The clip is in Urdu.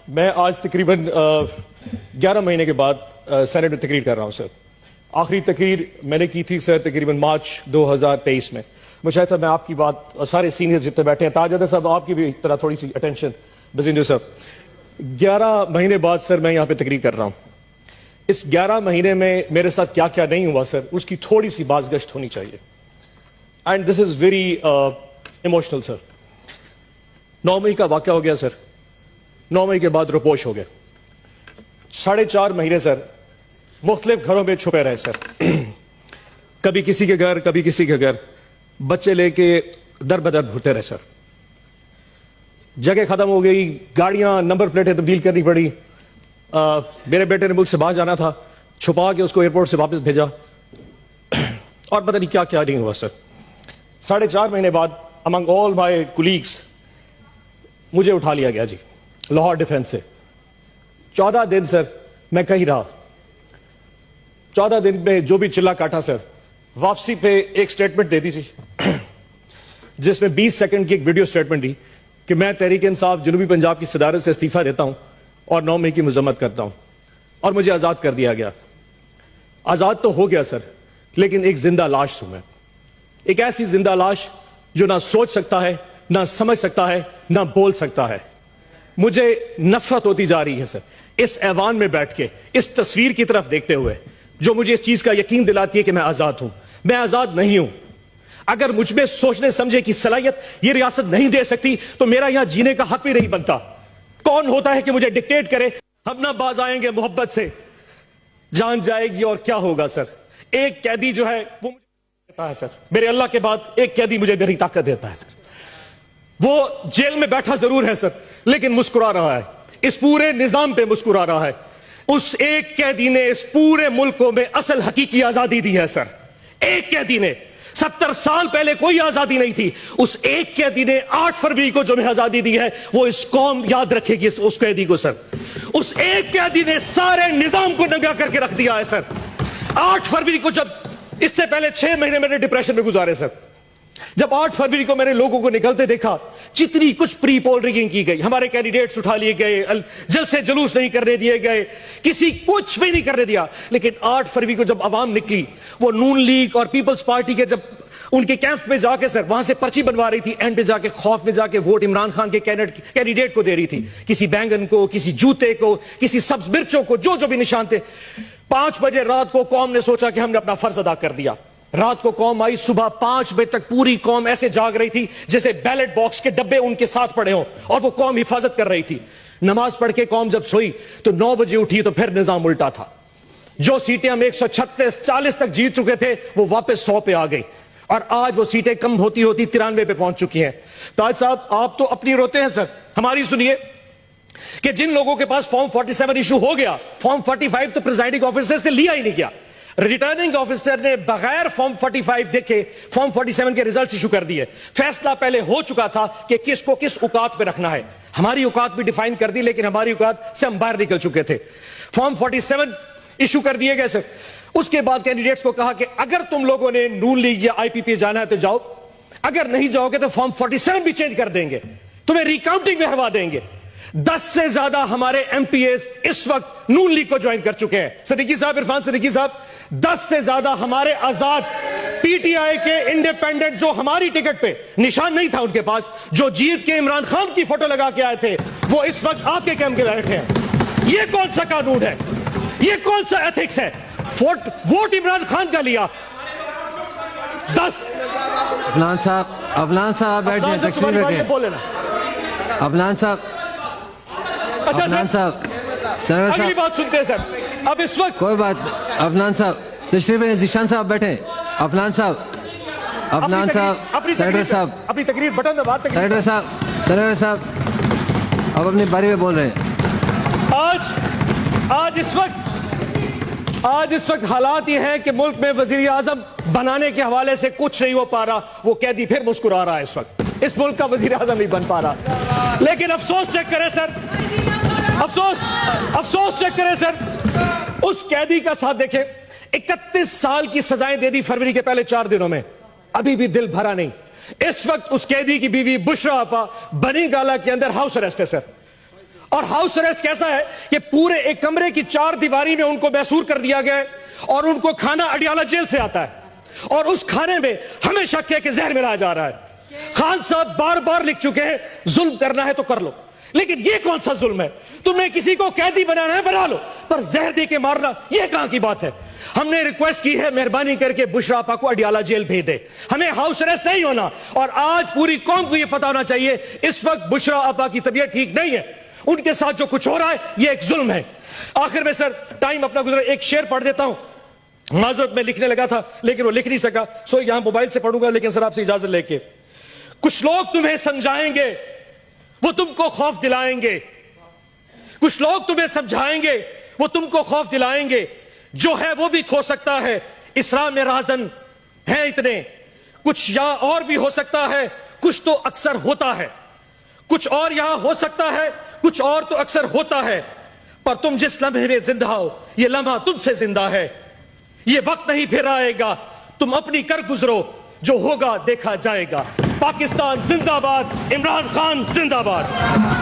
میں آج تقریباً 11 مہینے کے بعد سینٹ میں تقریر کر رہا ہوں سر. آخری تقریر میں نے کی تھی سر تقریباً مارچ 2023 میں. مجھے صاحب میں آپ کی بات سارے سینئر جتنے بیٹھے ہیں تاج صاحب آپ کی بھی طرح تھوڑی سی اٹینشن بزندو صاحب. 11 مہینے بعد سر میں یہاں پہ تقریر کر رہا ہوں. اس 11 مہینے میں میرے ساتھ کیا کیا نہیں ہوا سر اس کی تھوڑی سی بازگشت ہونی چاہیے. And this is very emotional sir. 9 مئی کا واقعہ ہو گیا سر. 9 مئی کے بعد روپوش ہو گیا. 4.5 مہینے سر مختلف گھروں میں چھپے رہے سر. کبھی کسی کے گھر کبھی کسی کے گھر بچے لے کے در بدر گھرتے رہے سر. جگہ ختم ہو گئی, گاڑیاں نمبر پلیٹیں تبدیل کرنی پڑی. میرے بیٹے نے ملک سے باہر جانا تھا, چھپا کے اس کو ایئرپورٹ سے واپس بھیجا اور پتہ نہیں کیا کیا نہیں ہوا سر. 4.5 مہینے بعد امنگ آل مائی کولیگس مجھے اٹھا لیا گیا جی لاہور ڈیفنس سے. 14 دن سر میں کہیں رہا. 14 دن میں جو بھی چلا کاٹا سر واپسی پہ ایک سٹیٹمنٹ دے دی تھی جس میں 20 سیکنڈ کی ایک ویڈیو سٹیٹمنٹ دی کہ میں تحریک انصاف جنوبی پنجاب کی صدارت سے استعفیٰ دیتا ہوں اور 9 مئی کی مذمت کرتا ہوں, اور مجھے آزاد کر دیا گیا. آزاد تو ہو گیا سر لیکن ایک زندہ لاش ہوں میں. ایک ایسی زندہ لاش جو نہ سوچ سکتا ہے نہ سمجھ سکتا ہے نہ بول سکتا ہے. مجھے نفرت ہوتی جا رہی ہے سر اس ایوان میں بیٹھ کے اس تصویر کی طرف دیکھتے ہوئے جو مجھے اس چیز کا یقین دلاتی ہے کہ میں آزاد ہوں. میں آزاد نہیں ہوں. اگر مجھ میں سوچنے سمجھے کی صلاحیت یہ ریاست نہیں دے سکتی تو میرا یہاں جینے کا حق بھی نہیں بنتا. کون ہوتا ہے کہ مجھے ڈکٹیٹ کرے ہم نہ باز آئیں گے محبت سے, جان جائے گی اور کیا ہوگا سر. ایک قیدی جو ہے وہ مجھے دیتا ہے سر, میرے اللہ کے بعد ایک قیدی مجھے میری طاقت دیتا ہے سر. وہ جیل میں بیٹھا ضرور ہے سر لیکن مسکرا رہا ہے, اس پورے نظام پہ مسکرا رہا ہے. اس ایک قیدی نے اس پورے ملک کو میں اصل حقیقی آزادی دی ہے سر. ایک قیدی نے. 70 سال پہلے کوئی آزادی نہیں تھی. اس ایک قیدی نے 8 فروری کو جو میں آزادی دی ہے وہ اس قوم یاد رکھے گی اس قیدی کو سر. اس ایک قیدی نے سارے نظام کو ننگا کر کے رکھ دیا ہے سر. 8 فروری کو جب اس سے پہلے 6 مہینے میں نے ڈپریشن میں گزارے سر. جب 8 فروری کو میں نے لوگوں کو نکلتے دیکھا جتنی کچھ پری پول ریگنگ کی گئی, ہمارے کینڈیڈیٹس اٹھا لیے گئے, جلسے جلوس نہیں کرنے دیے گئے, کسی کچھ بھی نہیں کرنے دیا. لیکن 8 فروری کو جب عوام نکلی وہ نون لیگ اور پیپلز پارٹی کے جب ان کے کیمپس میں جا کے سر وہاں سے پرچی بنوا رہی تھی, اینڈ پہ جا کے خوف میں جا کے ووٹ عمران خان کے کینڈیڈیٹ کو دے رہی تھی, کسی بینگن کو, کسی جوتے کو, کسی سبز مرچوں کو, جو بھی نشان تھے. 5 بجے رات کو قوم نے سوچا کہ ہم نے اپنا فرض ادا کر دیا. رات کو قوم آئی, صبح 5 بجے تک پوری قوم ایسے جاگ رہی تھی جیسے بیلٹ باکس کے ڈبے ان کے ساتھ پڑے ہوں, اور وہ قوم حفاظت کر رہی تھی. نماز پڑھ کے قوم جب سوئی تو 9 بجے اٹھی تو پھر نظام الٹا تھا. جو سیٹیں ہم 136-40 تک جیت چکے تھے وہ واپس 100 پہ آ گئی, اور آج وہ سیٹیں کم ہوتی ہوتی 93 پہ پہنچ چکی ہیں. تاج صاحب آپ تو اپنی روتے ہیں سر, ہماری سنیے کہ جن لوگوں کے پاس فارم 47 ایشو ہو گیا, فارم 45 تو پریزائڈنگ آفیسر سے لیا ہی نہیں گیا. ریٹرننگ آفیسر نے بغیر فارم 45 دیکھے فارم 47 کے ریزلٹس ایشو کر دیے. فیصلہ پہلے ہو چکا تھا کہ کس کو کس اوقات پہ رکھنا ہے. ہماری اوقات بھی ڈیفائن کر دی لیکن ہماری اوقات سے ہم باہر نکل چکے تھے. فارم 47 ایشو کر دیے گئے سر. اس کے بعد کینڈیڈیٹس کو کہا کہ اگر تم لوگوں نے نون لیگ یا آئی پی پی جانا ہے تو جاؤ, اگر نہیں جاؤ گے تو فارم 47 بھی چینج کر دیں گے, تمہیں ریکاؤنٹنگ میں ہروا دیں گے. 10 سے زیادہ ہمارے ایم پی ایز اس وقت نون لیگ کو جوائن کر چکے ہیں. صدیقی صاحب, عرفان صدیقی صاحب, 10 سے زیادہ ہمارے آزاد پی ٹی آئی کے انڈیپینڈنٹ جو ہماری ٹکٹ پہ نشان نہیں تھا ان کے پاس, جو جیت کے عمران خان کی فوٹو لگا کے آئے تھے, وہ اس وقت آپ کے کیمپ کے بیٹھے ہیں. یہ کون سا قانون ہے, یہ کون سا ایتھکس ہے؟ ووٹ عمران خان کا لیا. 10 افلان صاحب بیٹھ جائیں, تقسیم بیٹھے افلان صاحب. اچھا افلان صاحب, اگلی بات سنتے ہیں سر. اب اس وقت کوئی بات. افلان صاحب تشریف ہے, ذیشان صاحب بیٹھیں. افلان صاحب, افلان صاحب, سینیٹر صاحب, اپنی تقریر بٹن دبا. سینیٹر صاحب اب اپنی باری میں بول رہے ہیں. آج اس وقت حالات یہ ہیں کہ ملک میں وزیر اعظم بنانے کے حوالے سے کچھ نہیں ہو پا رہا. وہ قیدی پھر مسکرا رہا ہے اس وقت. اس ملک کا وزیر اعظم نہیں بن پا رہا. لیکن افسوس چیک کریں سر, افسوس چیک کریں سر. اس قیدی کا ساتھ دیکھیں, 31 سال کی سزائیں دے دی فروری کے پہلے 4 دنوں میں, ابھی بھی دل بھرا نہیں. اس وقت اس قیدی کی بیوی بشرا آپا بنی گالا کے اندر ہاؤس اریسٹ ہے سر. اور ہاؤس اریسٹ کیسا ہے کہ پورے ایک کمرے کی 4 دیواری میں ان کو محصور کر دیا گیا ہے اور ان کو کھانا اڈیالہ جیل سے آتا ہے اور اس کھانے میں ہمیں شک ہے کہ زہر ملایا جا رہا ہے۔ خان صاحب بار بار لکھ چکے ہیں ظلم کرنا ہے تو کر لو، لیکن یہ کون سا ظلم ہے؟ تم نے کسی کو قیدی بنانا ہے بنا لو، پر زہر دے کے مارنا یہ کہاں کی بات ہے؟ ہم نے ریکویسٹ کی ہے مہربانی کر کے بشرا آپا کو اڈیالہ جیل بھیج دے، ہمیں ہاؤس اریسٹ نہیں ہونا، اور آج پوری قوم کو یہ پتا ہونا چاہیے اس وقت بشرا آپا کی طبیعت ٹھیک نہیں ہے، ان کے ساتھ جو کچھ ہو رہا ہے یہ ایک ظلم ہے۔ آخر میں سر ٹائم اپنا گزرا، ایک شعر پڑھ دیتا ہوں، معذرت میں لکھنے لگا تھا لیکن وہ لکھ نہیں سکا، سو یہاں موبائل سے پڑھوں گا، لیکن سر آپ سے اجازت لے کے۔ کچھ لوگ تمہیں سمجھائیں گے وہ تم کو خوف دلائیں گے، کچھ لوگ تمہیں سمجھائیں گے وہ تم کو خوف دلائیں گے، جو ہے وہ بھی کھو سکتا ہے، اسراء میں راہزن ہیں اتنے، کچھ یا اور بھی ہو سکتا ہے، کچھ تو اکثر ہوتا ہے، کچھ اور یہاں ہو سکتا ہے، کچھ اور تو اکثر ہوتا ہے، پر تم جس لمحے میں زندہ ہو یہ لمحہ تم سے زندہ ہے، یہ وقت نہیں پھر آئے گا، تم اپنی کر گزرو، جو ہوگا دیکھا جائے گا۔ پاکستان زندہ باد، عمران خان زندہ باد۔